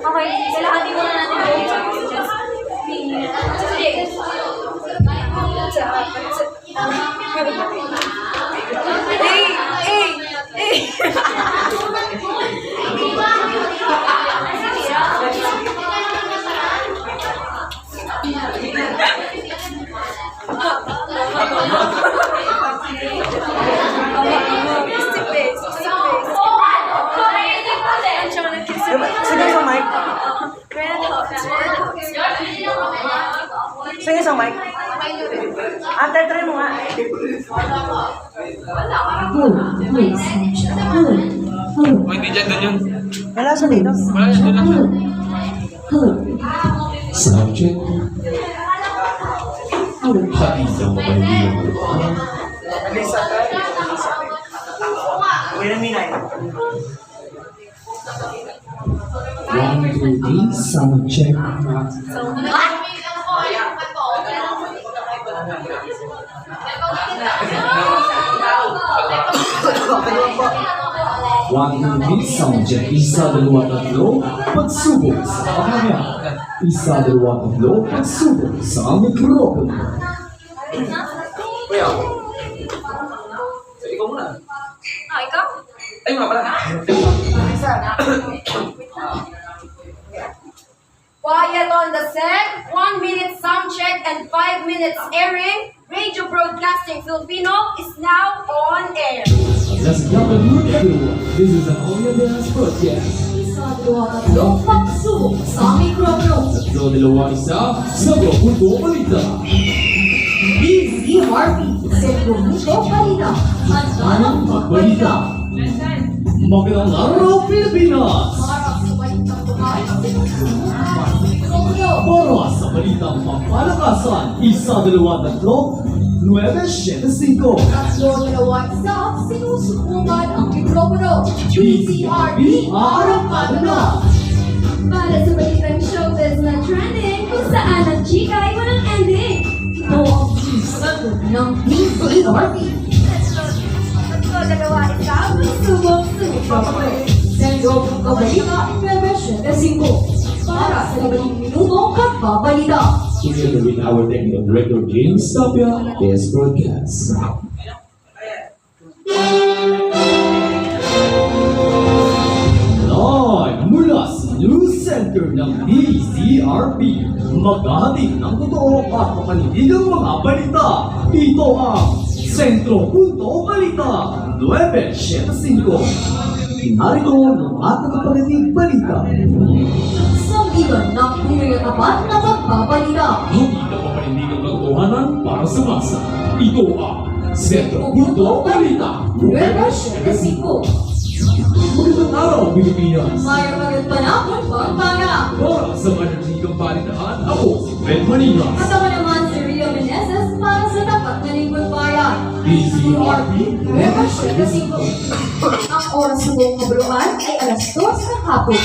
Okay, kailangan mo na natin Sige sa mic. Sige sa mic. Ate, try mo nga. Oh, hindi dyan, doon yun. Wala sa dito. Wala yun, doon lang siya. Subject. Hati sa kaibigan ko. Wait a minute. 1, 2, 3, sound check. One, two, three, sound check. Isa, dalawa, tatlo. Pagsubok sa kamera. Isa, dalawa, tatlo. Pagsubok sa mikropono. Kuya, ikaw muna. Ikaw? Ay, nga pala. Quiet on the set, 1 minute sound check and 5 minutes airing. Radio Broadcasting Filipino is now on air. Let's welcome everyone. This is an Oya Dance podcast. Isa, dalawa, tatlo, pagsubok sa mikropono. Tatlo, dalawa, isa, sa Propunto Balita. Busy Harvey, Sentro Mundo Balita. Handa ng magbalita. Magandang araw, Pilipinas! Para sa balitang buhay, mikropono. Para sa balitang pampalakasan, isa, dalawa, tatlo, 975. Tatlo, dalawa, isa, sinusukuman ang mikropono. BCRB, arangkada na. Para sa balitang showbiz na trending, kung saan ang chika ay walang ending. Ito ang season ng BCRB. Tatlo, dalawa, isa, Pagsubok sa mikropono. Sentro Mundo Balita, 975. Para sa 5 minutong pagbabalita. Together with our technical director James Tapia, this broadcast. Live mula sa News Center ng BCRP, maghahatid ng totoo at mapanitigang mga balita. Ito ang Sentro Punto Balita 975. Narito ng ating kapatid balita. Sa ilan ng tunay at tapat na pagbabalita. Hindi na papanindigang katotohanan para sa masa. Ito ang Sentro Punto Balita 975. Magandang araw, Pilipinas! May magandang panahon pagbaga. Para sa manarikang balitaan, ako si Fred Manila. At ako naman si Rio Meneses para sa tapat na lingkod bayan. BCRP 975. Ang oras ng buong kabuluhan ay alas 2 ng hapon.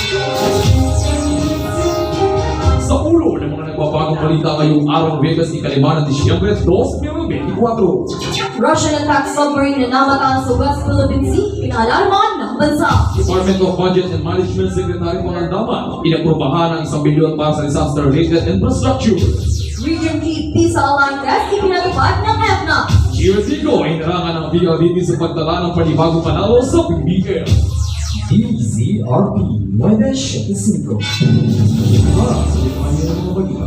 Sa ulo ng mga nagbabagong balita ngayong araw Vegas, ikaliman ng Disyembre 2024. Russian attack submarine na namataan sa West Philippine Sea, pinaalarman ng bansa. Department of Budget and Management Secretary Pangandaman, inaprubahan ang 1 bilyon para sa disaster-related infrastructure. Region Key PISA Align Test, ipinatupad ng EFNA. Chirotico ay inarangan ng VLDT sa pagtala ng panibagong panalo sa PBL. DZRP 975. Para sa depanyo ng mga balita.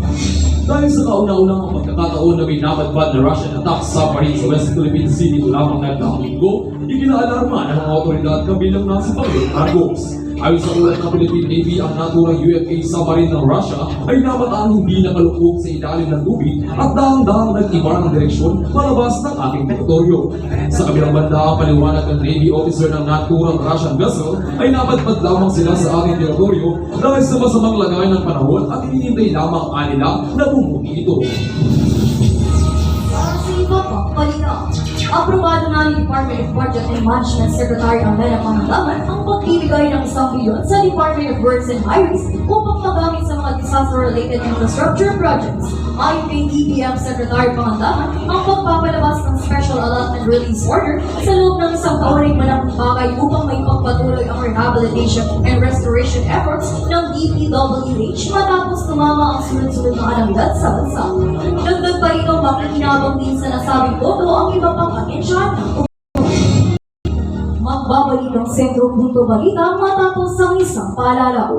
Dahil sa kauna-unang pagkakataon na may napadpad na Russian attack submarine sa West Philippine Sea nito lamang nagdaang linggo, ikinaalarma ng mga otoridad kabilang nasa Panginoon Argos. Ayon sa ulat ng Philippine Navy, ang naturang UFA submarine ng Russia ay namataan hindi nakalukog sa ilalim ng tubig at daang-daang nag-iba ng direksyon palabas ng ating teritoryo. Sa kabilang banda, ang paliwanag ng Navy officer ng naturang Russian vessel ay napadpad lamang sila sa ating teritoryo dahil sa masamang lagay ng panahon at hinihintay lamang anila na bumuti ito. Para sa iba pang balita, aprobado na ni Department of Budget and Management Secretary Amena Pangandaman ang pagbibigay ng 1 bilyon sa Department of Works and Highways upang magamit sa mga disaster-related infrastructure projects. Ayon kay DBM Secretary Pangandaman, ang pagpapalabas ng Special Allotment Release Order sa loob ng isang taon ay malaking bagay upang maipagpatuloy ang rehabilitation and restoration efforts ng DPWH matapos tumama ang sunod-sunod na kalamidad sa bansa. Dagdag pa rin ang makikinabang din sa nasabing boto ang iba pang atensyon. Magbabalik ang Sentro Punto Balita matapos ang isang paalala.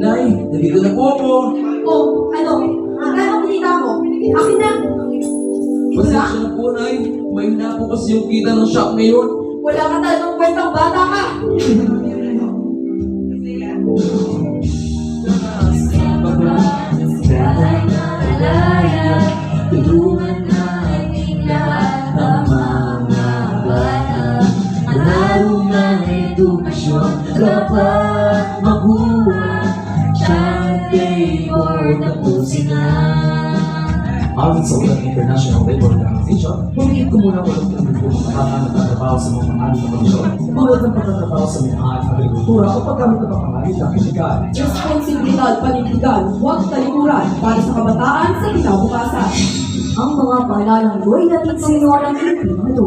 Nay, nandito na po ako. Oh, ano? Ano balita mo? Akin na. Ito na? Pasensya na po, Nay. May na po kasi yung kita ng shop ngayon. Wala ka talagang kwentang bata ka. Tulungan natin lahat ang mga bata. Lalo na edukasyon dapat makuha. Child labor tapusin na. Ayon sa World International Labour Organization, pumigit ko muna po ng mga nagtatrabaho sa mga pangalan ng kondisyon, tulad ng pagtatrabaho sa minahan, agrikultura o paggamit ng pangalan ng kemikal. Responsibilidad, panindigan, huwag talikuran para sa kabataan sa kinabukasan. Ang mga paalalang do'y natin sa inyo ng Pilipino ito.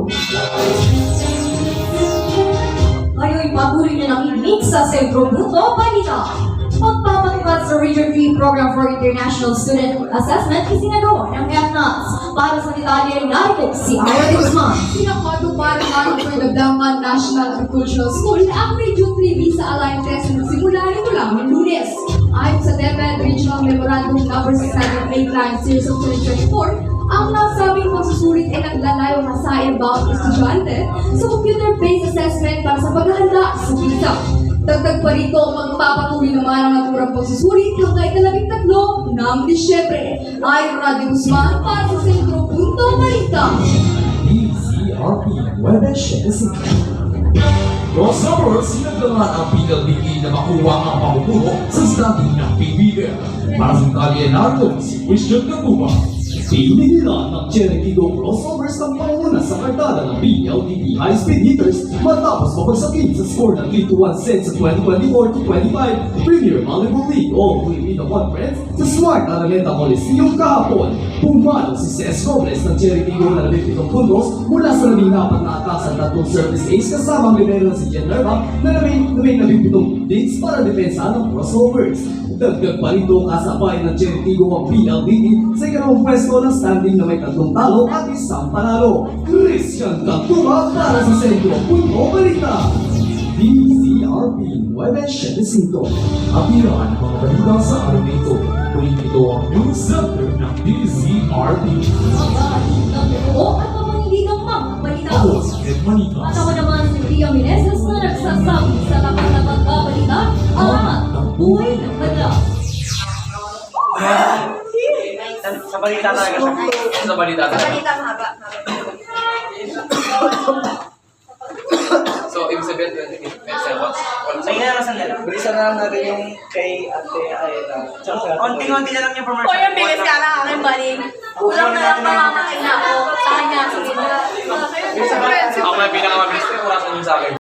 Ngayon patuloy na nakikinig sa Sentro Punto Balita. Pagpapatupad sa Region 3 Program for International Student Assessment isinagawa ng FNAS. Para sa detalye ay narito si Ira Guzman. Pinapatupad ang Perdagdangan National Agricultural School ang Region 3 Visa Aligned Test simula nito lang ng Lunes. Ayon sa DepEd Regional Memorandum No. 789 Series of 2024, ang nasabing pagsusulit ay naglalayo na sa inbound estudyante sa computer-based assessment para sa paghahanda sa visa. Dagdag pa rito, magpapatuloy naman ang naturang pagsusulit hanggang 13 ng Disyembre. Ayon Radio Guzman para sa Sentro Punto Balita. DZRP 975. Crossovers, sinagdaman ang PLDT na makuha ang pamumuno sa study ng PBL. Para sa detalye narito si Christian Katuba. Pinililan ng Cherokee Crossovers ang panguna sa kartada ng PLDT high-speed hitters matapos mapagsakit sa score ng 3-1 set sa 2024-25 Premier Volleyball League o Filipino Conference sa Smart Araneta Coliseum kahapon. Pumalo si C.S. Robles ng Cherokee na 17 puntos mula sa 14 na atas at 3 service ace kasama ang libero si Jen Nerva na may 17 dates para depensa ng crossovers. Dagdag pa rito kasabay ng Cherokee ang PLDT sa ikalawang pwesto ng standing na may 3 talo at 1 panalo. Christian Katuba para sa Sentro Punto Balita. DZRP 975. Apilaan ang mga balita sa araw na ito. Tuwing ito ang news center ng DZRP. Ang bahagi ng totoo at mapanindigang mga balita. Ako si Ed Manitas. At ako naman si Ria Meneses na nagsasabi sa lakas na pagbabalita alamat ng buhay ng banla. Sa balita talaga siya. Sa balita talaga. Balita mahaba. So, ibig sabihin, may seconds. Sige na lang sandali. Bilisan na lang natin yung kay Ate Aida. Konti-konti na lang yung commercial. O yung bilis ka lang aking baling. Kulang na lang mamamakin na ako. Sa kanya, sige na. Ako na pinakamabilis ko, wala sa inyo sa akin.